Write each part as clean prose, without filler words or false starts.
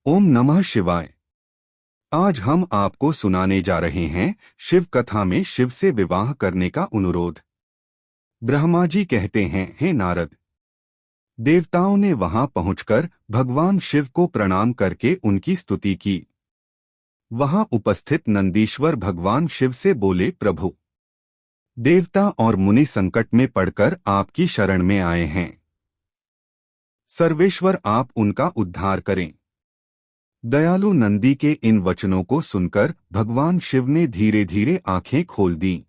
ओम नमः शिवाय। आज हम आपको सुनाने जा रहे हैं शिव कथा में शिव से विवाह करने का अनुरोध। ब्रह्मा जी कहते हैं, हे नारद, देवताओं ने वहां पहुंचकर भगवान शिव को प्रणाम करके उनकी स्तुति की। वहां उपस्थित नंदीश्वर भगवान शिव से बोले, प्रभु, देवता और मुनि संकट में पड़कर आपकी शरण में आए हैं। सर्वेश्वर, आप उनका उद्धार करें। दयालु नंदी के इन वचनों को सुनकर भगवान शिव ने धीरे धीरे आंखें खोल दी।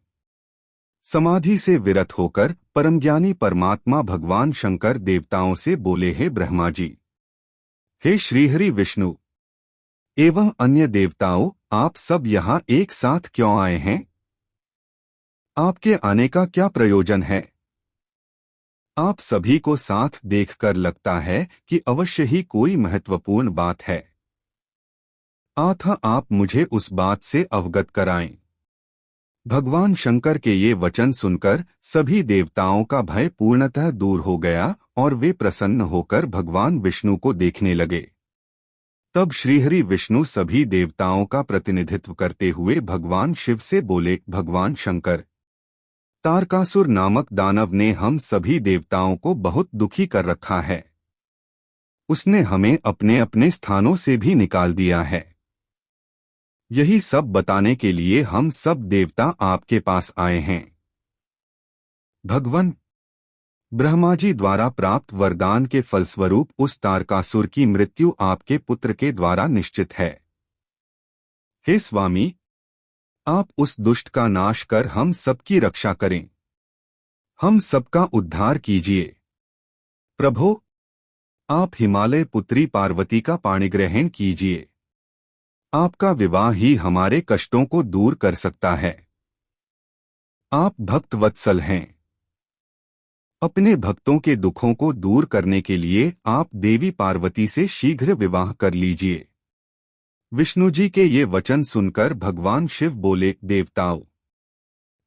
समाधि से विरत होकर परमज्ञानी परमात्मा भगवान शंकर देवताओं से बोले, हे ब्रह्मा जी, हे श्रीहरि विष्णु एवं अन्य देवताओं, आप सब यहाँ एक साथ क्यों आए हैं? आपके आने का क्या प्रयोजन है? आप सभी को साथ देखकर लगता है कि अवश्य ही कोई महत्वपूर्ण बात है। अतः आप मुझे उस बात से अवगत कराएं। भगवान शंकर के ये वचन सुनकर सभी देवताओं का भय पूर्णतः दूर हो गया और वे प्रसन्न होकर भगवान विष्णु को देखने लगे। तब श्रीहरि विष्णु सभी देवताओं का प्रतिनिधित्व करते हुए भगवान शिव से बोले, भगवान शंकर, तारकासुर नामक दानव ने हम सभी देवताओं को बहुत दुखी कर रखा है। उसने हमें अपने अपने स्थानों से भी निकाल दिया है। यही सब बताने के लिए हम सब देवता आपके पास आए हैं। भगवान, ब्रह्मा जी द्वारा प्राप्त वरदान के फलस्वरूप उस तारकासुर की मृत्यु आपके पुत्र के द्वारा निश्चित है। हे स्वामी, आप उस दुष्ट का नाश कर हम सबकी रक्षा करें। हम सबका उद्धार कीजिए। प्रभो, आप हिमालय पुत्री पार्वती का पाणिग्रहण कीजिए। आपका विवाह ही हमारे कष्टों को दूर कर सकता है। आप भक्त वत्सल हैं। अपने भक्तों के दुखों को दूर करने के लिए आप देवी पार्वती से शीघ्र विवाह कर लीजिए। विष्णु जी के ये वचन सुनकर भगवान शिव बोले, देवताओं,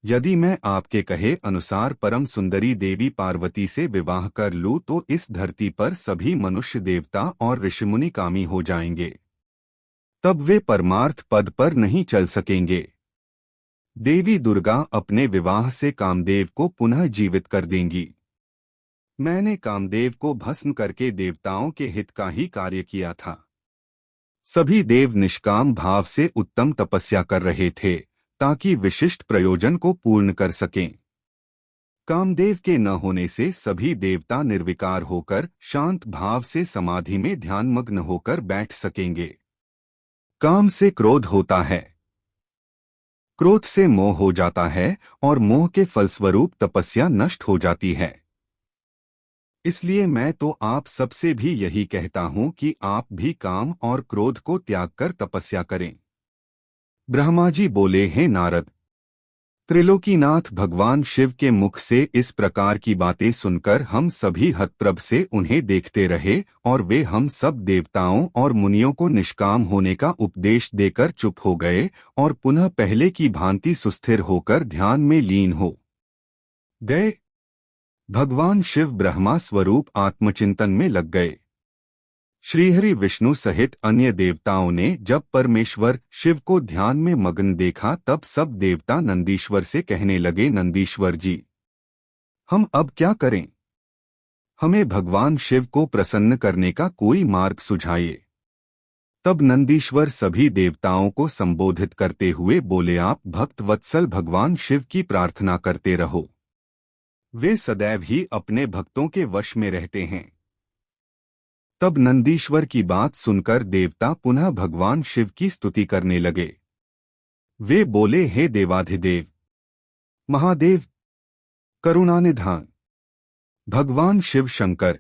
यदि मैं आपके कहे अनुसार परम सुंदरी देवी पार्वती से विवाह कर लूं तो इस धरती पर सभी मनुष्य देवता और ऋषिमुनि कामी हो जाएंगे। तब वे परमार्थ पद पर नहीं चल सकेंगे। देवी दुर्गा अपने विवाह से कामदेव को पुनः जीवित कर देंगी। मैंने कामदेव को भस्म करके देवताओं के हित का ही कार्य किया था। सभी देव निष्काम भाव से उत्तम तपस्या कर रहे थे ताकि विशिष्ट प्रयोजन को पूर्ण कर सकें। कामदेव के न होने से सभी देवता निर्विकार होकर शांत भाव से समाधि में ध्यानमग्न होकर बैठ सकेंगे। काम से क्रोध होता है, क्रोध से मोह हो जाता है और मोह के फलस्वरूप तपस्या नष्ट हो जाती है। इसलिए मैं तो आप सबसे भी यही कहता हूं कि आप भी काम और क्रोध को त्याग कर तपस्या करें। ब्रह्मा जी बोले, हे नारद, त्रिलोकीनाथ भगवान शिव के मुख से इस प्रकार की बातें सुनकर हम सभी हतप्रभ से उन्हें देखते रहे और वे हम सब देवताओं और मुनियों को निष्काम होने का उपदेश देकर चुप हो गए और पुनः पहले की भांति सुस्थिर होकर ध्यान में लीन हो गए। भगवान शिव ब्रह्मा स्वरूप आत्मचिंतन में लग गए। श्रीहरि विष्णु सहित अन्य देवताओं ने जब परमेश्वर शिव को ध्यान में मग्न देखा तब सब देवता नंदीश्वर से कहने लगे, नंदीश्वर जी, हम अब क्या करें? हमें भगवान शिव को प्रसन्न करने का कोई मार्ग सुझाइए। तब नंदीश्वर सभी देवताओं को संबोधित करते हुए बोले, आप भक्त वत्सल भगवान शिव की प्रार्थना करते रहो। वे सदैव ही अपने भक्तों के वश में रहते हैं। तब नंदीश्वर की बात सुनकर देवता पुनः भगवान शिव की स्तुति करने लगे। वे बोले, हे देवाधिदेव, महादेव, करुणानिधान भगवान शिव शंकर,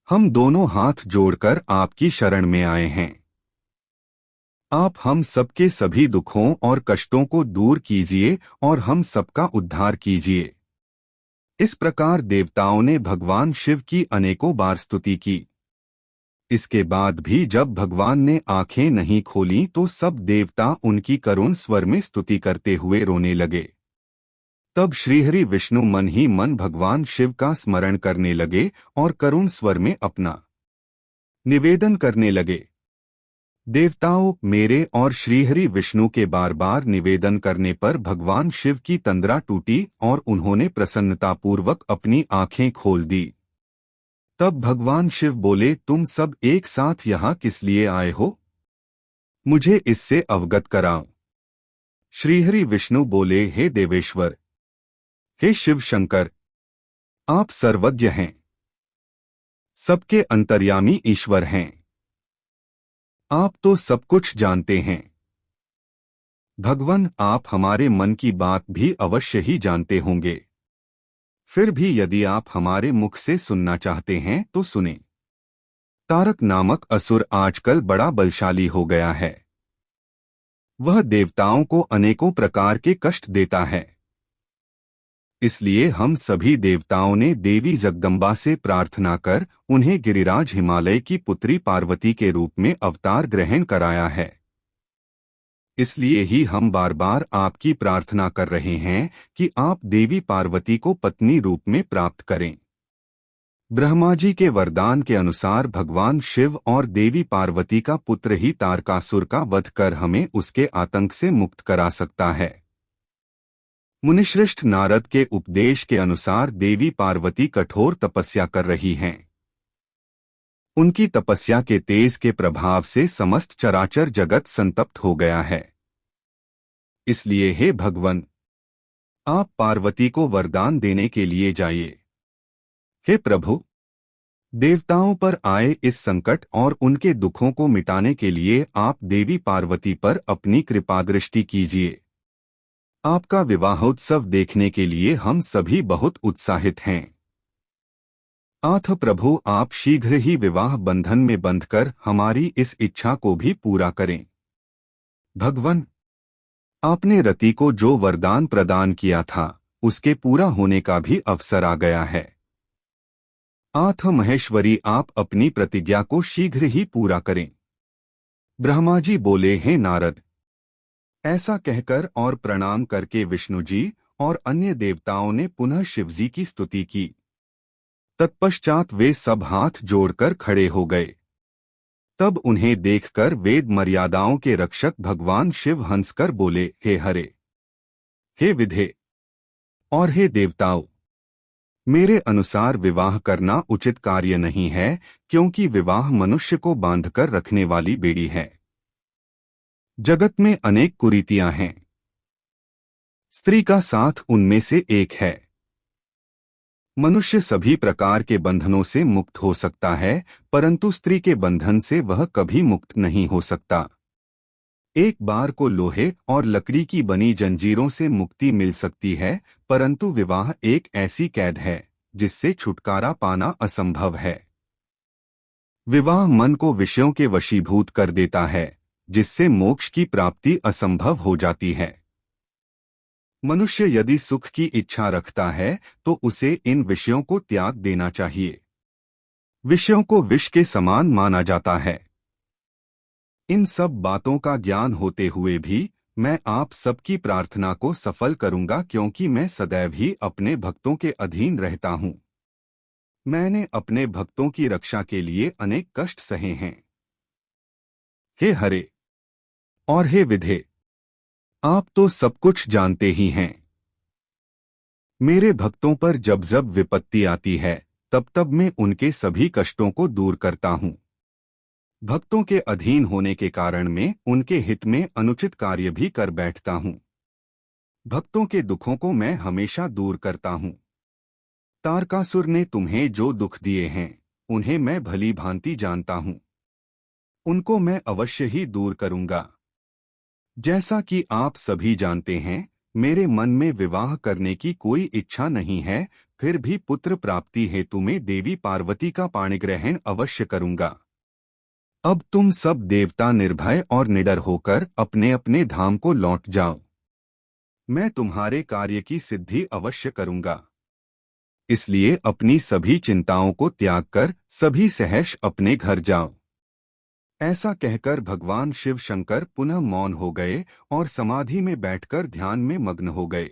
हम दोनों हाथ जोड़कर आपकी शरण में आए हैं। आप हम सबके सभी दुखों और कष्टों को दूर कीजिए और हम सबका उद्धार कीजिए। इस प्रकार देवताओं ने भगवान शिव की अनेकों बार स्तुति की। इसके बाद भी जब भगवान ने आंखें नहीं खोलीं तो सब देवता उनकी करुण स्वर में स्तुति करते हुए रोने लगे। तब श्रीहरि विष्णु मन ही मन भगवान शिव का स्मरण करने लगे और करुण स्वर में अपना निवेदन करने लगे। देवताओं, मेरे और श्रीहरि विष्णु के बार बार निवेदन करने पर भगवान शिव की तंद्रा टूटी और उन्होंने प्रसन्नतापूर्वक अपनी आंखें खोल दी। तब भगवान शिव बोले, तुम सब एक साथ यहाँ किस लिए आए हो? मुझे इससे अवगत कराओ। श्रीहरि विष्णु बोले, हे देवेश्वर, हे शिव शंकर, आप सर्वज्ञ हैं, सबके अंतर्यामी ईश्वर हैं। आप तो सब कुछ जानते हैं। भगवान, आप हमारे मन की बात भी अवश्य ही जानते होंगे। फिर भी यदि आप हमारे मुख से सुनना चाहते हैं तो सुने। तारक नामक असुर आजकल बड़ा बलशाली हो गया है। वह देवताओं को अनेकों प्रकार के कष्ट देता है। इसलिए हम सभी देवताओं ने देवी जगदम्बा से प्रार्थना कर उन्हें गिरिराज हिमालय की पुत्री पार्वती के रूप में अवतार ग्रहण कराया है। इसलिए ही हम बार बार आपकी प्रार्थना कर रहे हैं कि आप देवी पार्वती को पत्नी रूप में प्राप्त करें। ब्रह्मा जी के वरदान के अनुसार भगवान शिव और देवी पार्वती का पुत्र ही तारकासुर का वध कर हमें उसके आतंक से मुक्त करा सकता है। मुनिश्रेष्ठ नारद के उपदेश के अनुसार देवी पार्वती कठोर तपस्या कर रही हैं। उनकी तपस्या के तेज के प्रभाव से समस्त चराचर जगत संतप्त हो गया है। इसलिए हे भगवन, आप पार्वती को वरदान देने के लिए जाइए। हे प्रभु, देवताओं पर आए इस संकट और उनके दुखों को मिटाने के लिए आप देवी पार्वती पर अपनी कृपादृष्टि कीजिए। आपका विवाहोत्सव देखने के लिए हम सभी बहुत उत्साहित हैं। आथ प्रभु, आप शीघ्र ही विवाह बंधन में बंधकर हमारी इस इच्छा को भी पूरा करें। भगवन, आपने रति को जो वरदान प्रदान किया था उसके पूरा होने का भी अवसर आ गया है। आथ महेश्वरी, आप अपनी प्रतिज्ञा को शीघ्र ही पूरा करें। ब्रह्मा जी बोले, हे नारद, ऐसा कहकर और प्रणाम करके विष्णु जी और अन्य देवताओं ने पुनः शिवजी की स्तुति की। तत्पश्चात वे सब हाथ जोड़कर खड़े हो गए। तब उन्हें देखकर वेद मर्यादाओं के रक्षक भगवान शिव हंसकर बोले, हे हरे, हे विधे और हे देवताओं, मेरे अनुसार विवाह करना उचित कार्य नहीं है, क्योंकि विवाह मनुष्य को बांधकर रखने वाली बेड़ी है। जगत में अनेक कुरीतियां हैं। स्त्री का साथ उनमें से एक है। मनुष्य सभी प्रकार के बंधनों से मुक्त हो सकता है, परंतु स्त्री के बंधन से वह कभी मुक्त नहीं हो सकता। एक बार को लोहे और लकड़ी की बनी जंजीरों से मुक्ति मिल सकती है, परंतु विवाह एक ऐसी कैद है जिससे छुटकारा पाना असंभव है। विवाह मन को विषयों के वशीभूत कर देता है, जिससे मोक्ष की प्राप्ति असंभव हो जाती है। मनुष्य यदि सुख की इच्छा रखता है तो उसे इन विषयों को त्याग देना चाहिए। विषयों को विष के समान माना जाता है। इन सब बातों का ज्ञान होते हुए भी मैं आप सबकी प्रार्थना को सफल करूंगा, क्योंकि मैं सदैव ही अपने भक्तों के अधीन रहता हूं। मैंने अपने भक्तों की रक्षा के लिए अनेक कष्ट सहे हैं। हे हरे और हे विधे, आप तो सब कुछ जानते ही हैं। मेरे भक्तों पर जब जब विपत्ति आती है तब तब मैं उनके सभी कष्टों को दूर करता हूं। भक्तों के अधीन होने के कारण मैं उनके हित में अनुचित कार्य भी कर बैठता हूं। भक्तों के दुखों को मैं हमेशा दूर करता हूं। तारकासुर ने तुम्हें जो दुख दिए हैं उन्हें मैं भली भांति जानता हूं। उनको मैं अवश्य ही दूर करूंगा। जैसा कि आप सभी जानते हैं, मेरे मन में विवाह करने की कोई इच्छा नहीं है, फिर भी पुत्र प्राप्ति हेतु मैं देवी पार्वती का पाणिग्रहण अवश्य करूंगा। अब तुम सब देवता निर्भय और निडर होकर अपने अपने धाम को लौट जाओ। मैं तुम्हारे कार्य की सिद्धि अवश्य करूंगा। इसलिए अपनी सभी चिंताओं को त्याग कर सभी सहर्ष अपने घर जाओ। ऐसा कहकर भगवान शिव शंकर पुनः मौन हो गए और समाधि में बैठकर ध्यान में मग्न हो गए।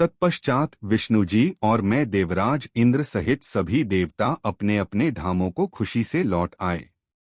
तत्पश्चात विष्णु जी और मैं देवराज इंद्र सहित सभी देवता अपने अपने धामों को खुशी से लौट आए।